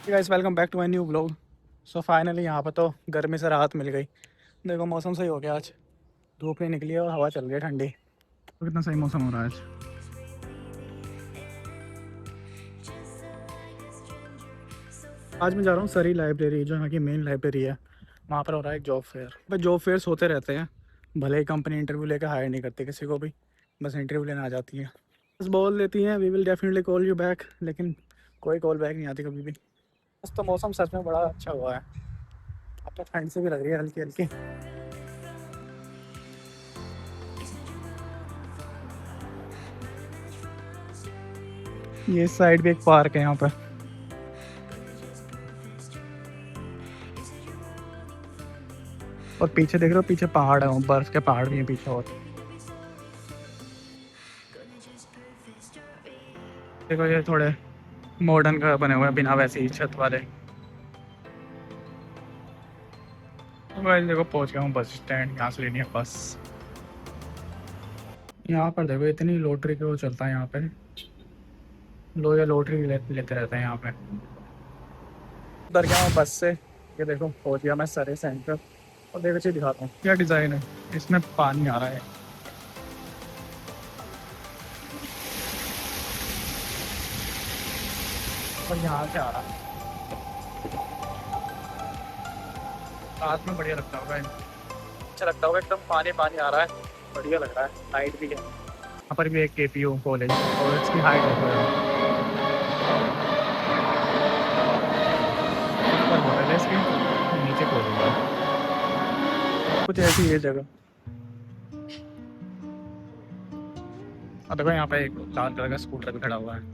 Guys welcome back to my new blog. So finally यहाँ पर तो गर्मी से राहत मिल गई। देखो मौसम सही हो गया आज। धूप नहीं निकली है और हवा चल रही है ठंडी। तो कितना सही मौसम हो रहा है आज। आज मैं जा रहा हूँ सरी लाइब्रेरी, जो यहाँ की मेन लाइब्रेरी है। वहाँ पर हो रहा है एक जॉब फेयर। पर जॉब फेयर्स होते रहते हैं, भले ही कंपनी इंटरव्यू लेकर हायर नहीं करती किसी को भी, बस इंटरव्यू लेने आ जाती है। बस बोल देती हैं we will definitely call you back, लेकिन कोई कॉल बैक नहीं आती कभी भी। बस तो मौसम सच में बड़ा अच्छा हुआ है। अब तो ठंड से भी लग रही है हल्की हल्की। ये साइड भी एक पार्क है यहाँ पर। और पीछे देख रहे हो, पीछे पहाड़ है, बर्फ के पहाड़ भी हैं पीछे। और देखो ये थोड़े मॉडर्न घर बने हुए हैं बिना वैसे ही छत वाले। तो मैं देखो पहुंच गया हूँ बस स्टैंड। यहाँ से लेनी है बस। यहाँ पर देखो इतनी लॉटरी के वो चलता है यहाँ पे। लोग ये लॉटरी लेते रहते हैं यहाँ पे। उतर गया हूँ बस से। ये देखो पहुंच गया मैं सरे सेंटर। और देखो चीज दिखाता हूँ क्या डिज़ाइन है। इसमें पानी आ रहा है और यहाँ से आ रहा है। रात में बढ़िया लगता होगा, अच्छा लगता होगा। एकदम पानी पानी आ रहा है, बढ़िया लग रहा है। लाइट भी है यहाँ पर भी। एक KPU कॉलेज और इसकी हाइट है ऊपर होटल है इसके, नीचे कॉलेज है। कुछ ऐसी है जगह। और देखो यहाँ पे एक लाल कलर का स्कूटर भी खड़ा हुआ है।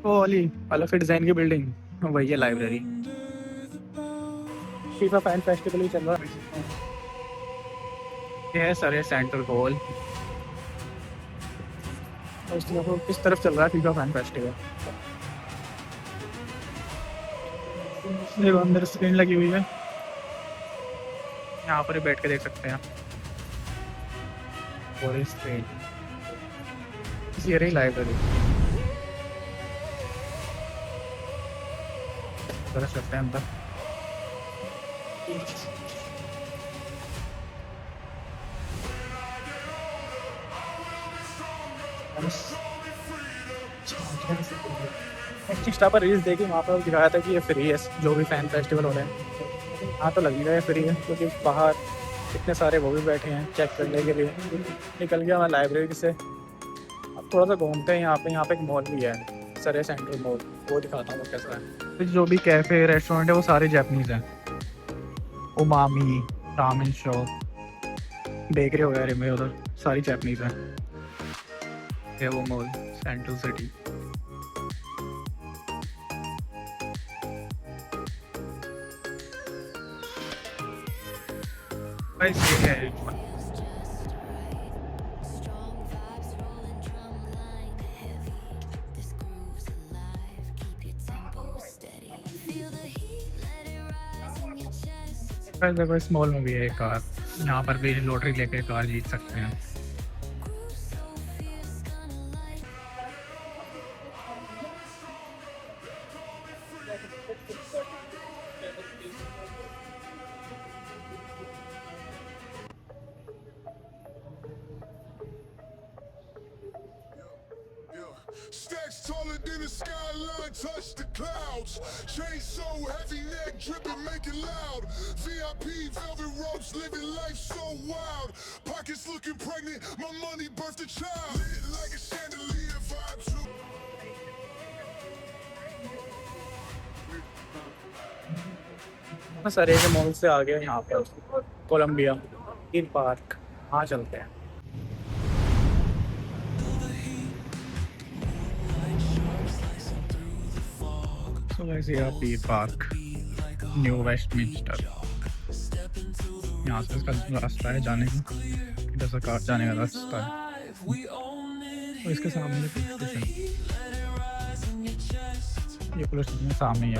वो वाली अलग डिजाइन की बिल्डिंग, वही है लाइब्रेरी। फीफा फैन फेस्टिवल भी चल रहा है। ये है सर, ये सेंट्रल हॉल। और इस तरफ चल रहा है फीफा फैन फेस्टिवल। देखो अंदर स्क्रीन लगी हुई है, यहाँ पर ही बैठ के देख सकते हैं। और स्क्रीन ये रही लाइब्रेरी। चल सकते हैं अंदर। इंस्टा पर रील्स देखी, वहाँ पर दिखाया था कि ये फ्री है जो भी फैन फेस्टिवल हो रहे हैं। हाँ तो लगेगा ये फ्री है, क्योंकि बाहर इतने सारे वो भी बैठे हैं चेक करने के लिए। निकल गया मैं लाइब्रेरी से। अब थोड़ा सा घूमते हैं। यहाँ पे एक मॉल भी है, सरे सेंट्रल मॉल। वो दिखाता हूँ कैसा है। तो जो भी कैफ़े रेस्टोरेंट है वो सारे जापानीज़ हैं। उमामी, रामेन शॉप, बेकरी वगैरह में उधर सारी जापानीज़ हैं। ये वो मॉल सेंट्रल सिटी। भाई ये है। भाई देखो इस मॉल में भी है एक कार। यहाँ पर भी लॉटरी लेके कार जीत सकते हैं। Stacks taller than the skyline, touch the clouds. Chain so heavy, neck dripping, make it loud. VIP, velvet ropes, living life so wild. Pockets looking pregnant, my money birthed a child. Lit like a chandelier, vibe too. मैं सरे के mall से आ गया यहाँ पे Colombia theme park. हाँ चलते हैं। सो गाइस ये पी पार्क, न्यू वेस्टमिंस्टर। यहाँ से इसका रास्ता है जाने का, इधर से कार जाने का रास्ता है। और इसके सामने पुलिस स्टेशन, ये पुलिस स्टेशन सामने ही है।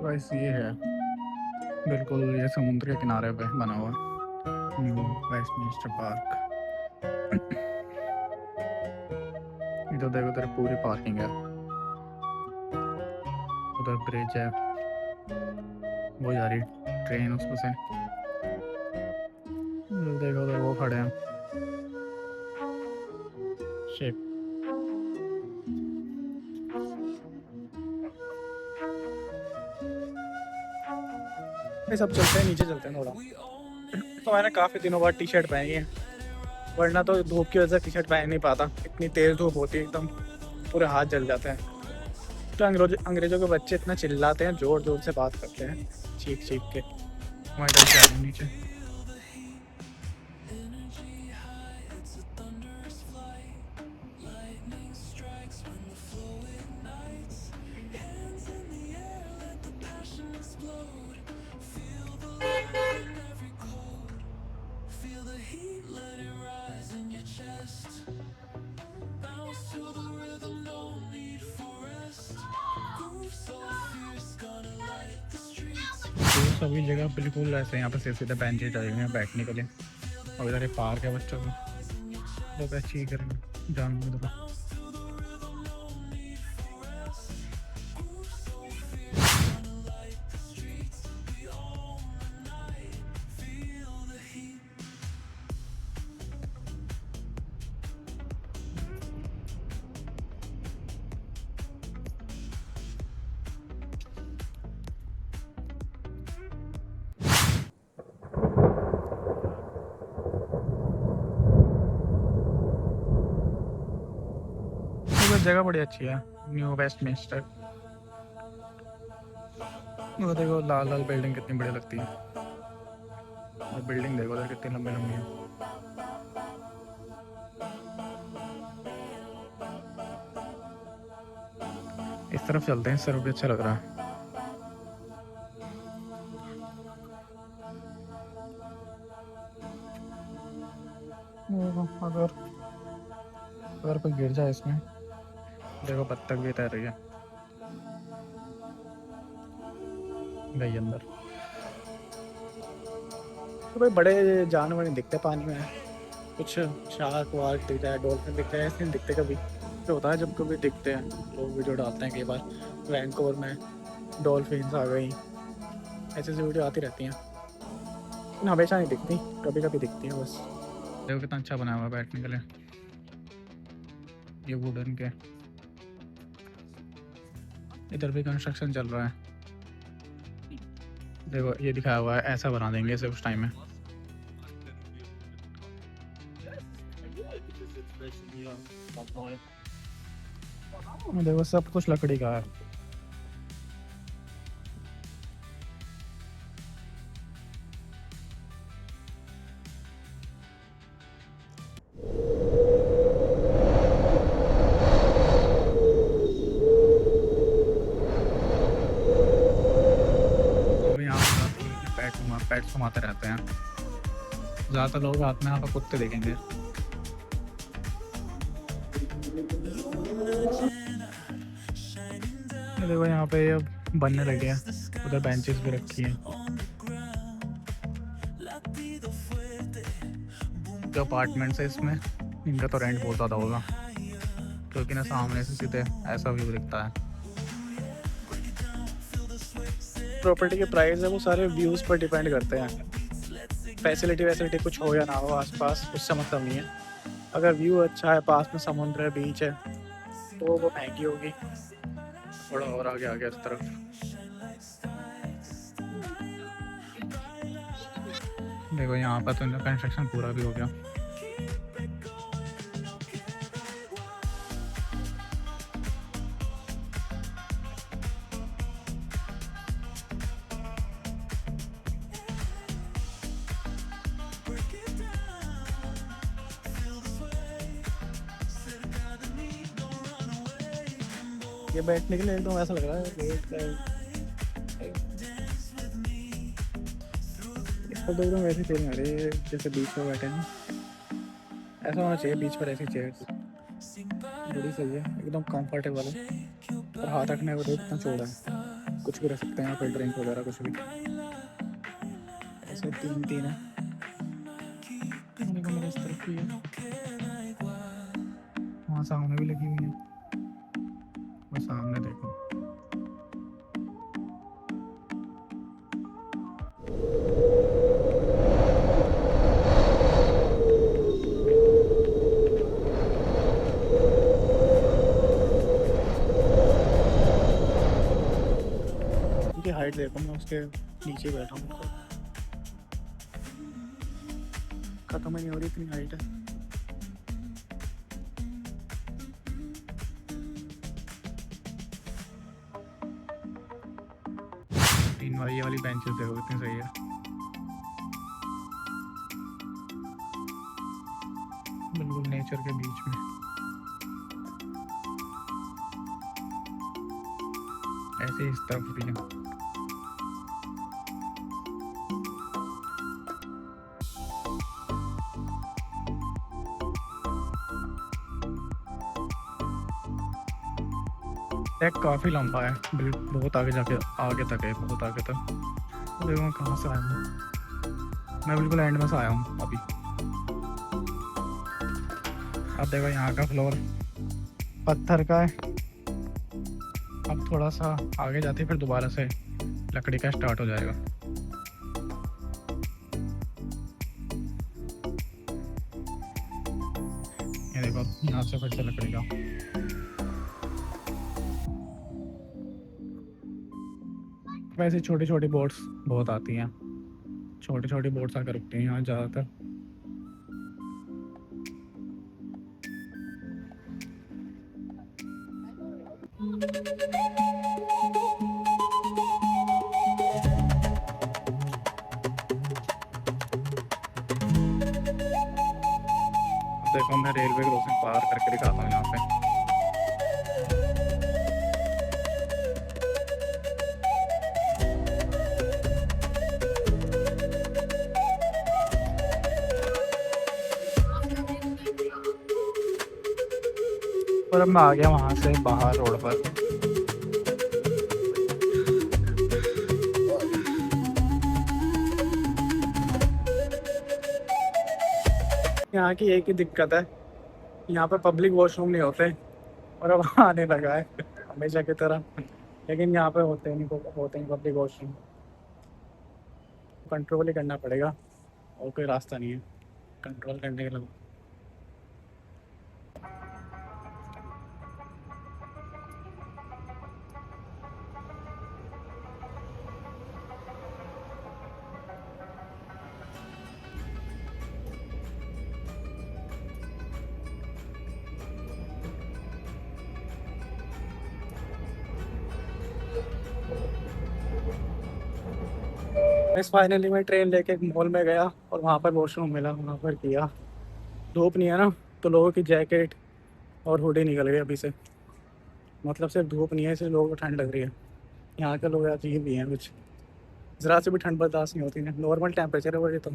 गाइस ये है बिल्कुल ये समुद्र के किनारे पे बना हुआ न्यू वेस्टमिंस्टर पार्क। इधर देखो, उधर पूरी पार्किंग है, उधर ब्रिज है, वो जा रही ट्रेन उसमें से। उधर देखो, उधर वो खड़े हैं शिप। ये सब चलते हैं, नीचे चलते हैं थोड़ा। तो मैंने काफ़ी दिनों बाद टी शर्ट पहनी है, वरना तो धूप की वजह से टी शर्ट पहन नहीं पाता, इतनी तेज़ धूप होती है एकदम, पूरे हाथ जल जाते हैं। तो अंग्रेज़ों के बच्चे इतना चिल्लाते हैं, ज़ोर ज़ोर से बात करते हैं, चीख चीख के। मैं डर के आ रहा हूँ नीचे। तो सभी जगह बिल्कुल ऐसे यहाँ पे सीधे बेंचेज लगे हुए हैं बैठने के लिए। और इधर एक पार्क है बच्चों का, लोग अच्छी करेंगे जानवर तो। जगह बड़ी अच्छी है, न्यू वेस्टमिंस्टर। वो देखो लाल लाल बिल्डिंग कितनी बड़ी लगती है, और बिल्डिंग देखो उधर कितनी लंबी लंबी है। इस तरफ चलते हैं, इस तरफ भी अच्छा लग रहा है। अगर अगर कोई गिर जाए इसमें, देखो बत्तख भी तैर रही है, गई अंदर। तो कोई बड़े जानवर नहीं दिखते पानी में, कुछ शार्क वार्क दिखता है, डॉल्फिन दिखता है, ऐसे नहीं दिखते कभी। तो होता है जब कभी दिखते हैं, लोग वीडियो डालते हैं कई बार, वैंकूवर में डॉल्फिन्स आ गई, ऐसे ऐसी वीडियो आती रहती हैं, लेकिन हमेशा नहीं दिखती, कभी कभी दिखती हैं बस। देखो कितना अच्छा बना हुआ है बैठने के लिए, ये वुडन के। इधर भी कंस्ट्रक्शन चल रहा है, देखो ये दिखाया हुआ है, ऐसा बना देंगे इसे उस टाइम में। देखो सब कुछ लकड़ी का है। पेट्स घुमाते रहते हैं, ज़्यादातर लोग हाथ में यहाँ पर कुत्ते देखेंगे। देखो यहाँ पे अब बनने लगे हैं, उधर बेंचेस भी रखी हैं। जो अपार्टमेंट्स है इसमें, इनका तो रेंट बहुत ज़्यादा होगा, क्योंकि ना सामने से सीधे ऐसा व्यू दिखता है। प्रॉपर्टी के प्राइस है वो सारे व्यूज़ पर डिपेंड करते हैं, फैसिलिटी कुछ हो या ना हो आसपास, उससे मतलब नहीं है। अगर व्यू अच्छा है, पास में समुद्र है, बीच है, तो वो महंगी होगी। थोड़ा और आगे आ गया इस तरफ, देखो यहाँ पर तो इनका कंस्ट्रक्शन पूरा भी हो गया। ये बैठने के लिए एकदम ऐसा लग रहा है वेट का, इसको तो एकदम वैसे चेयर रही है जैसे बीच पर बैठे हैं, ऐसा होना चाहिए बीच पर ऐसी चेयर, बड़ी सही है, एकदम कंफर्टेबल है, और हाथ रखने को तो इतना चौड़ा है, कुछ भी रख सकते हैं यहाँ पे, ड्रिंक वगैरह कुछ भी। ऐसे 3 है। मेरे इस तरफ भी है, वहाँ सामने भी लगी हुई है, वो सामने देखो। उनकी हाइट देखो, मैं उसके नीचे बैठा हूँ, खत्म ही नहीं हो रही, इतनी हाइट है। ये वाली बेंचेस देखो कितनी सही है, बिल्कुल नेचर के बीच में। ऐसे ही इस तरफ भी है। ट्रैक काफ़ी लंबा है, बहुत आगे जाके आगे तक है, बहुत आगे तक। देखो मैं कहाँ से आया हूँ, मैं बिल्कुल एंड में से आया हूँ अभी। अब देखो यहाँ का फ्लोर पत्थर का है, अब थोड़ा सा आगे जाते फिर दोबारा से लकड़ी का स्टार्ट हो जाएगा। ये देखो यहाँ से फिर से लकड़ी का। वैसे छोटी छोटी बोट्स बहुत आती हैं, छोटी छोटी बोट्स आकर रुकती हैं यहाँ ज़्यादातर। देखो मैं रेलवे क्रॉसिंग पार करके दिखाता हूँ यहाँ पे। और अब मैं आ गया वहाँ से बाहर रोड पर। यहाँ की एक ही दिक्कत है, यहाँ पे पब्लिक वॉशरूम नहीं होते, और अब आने लगा है हमेशा की तरह, लेकिन यहाँ पे होते नहीं पब्लिक वॉशरूम। कंट्रोल ही करना पड़ेगा, और कोई रास्ता नहीं है कंट्रोल करने के लिए। बस फाइनली मैं ट्रेन लेके एक मॉल में गया और वहाँ पर वॉशरूम मिला, वहाँ पर किया। धूप नहीं है ना, तो लोगों की जैकेट और हुडी निकल गई अभी से, मतलब सिर्फ धूप नहीं है इसलिए लोगों को ठंड लग रही है। यहाँ के लोग अजीब भी हैं कुछ, ज़रा से भी ठंड बर्दाश्त नहीं होती है, नॉर्मल टेम्परेचर है वो। ये तो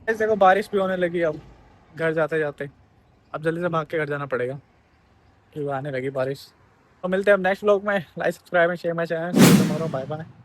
ऐसे देखो बारिश भी होने लगी अब घर जाते जाते, अब जल्दी से भाग के घर जाना पड़ेगा क्योंकि आने लगी बारिश। तो मिलते हैं अब नेक्स्ट व्लॉग में। Like subscribe and share my channel. Bye bye.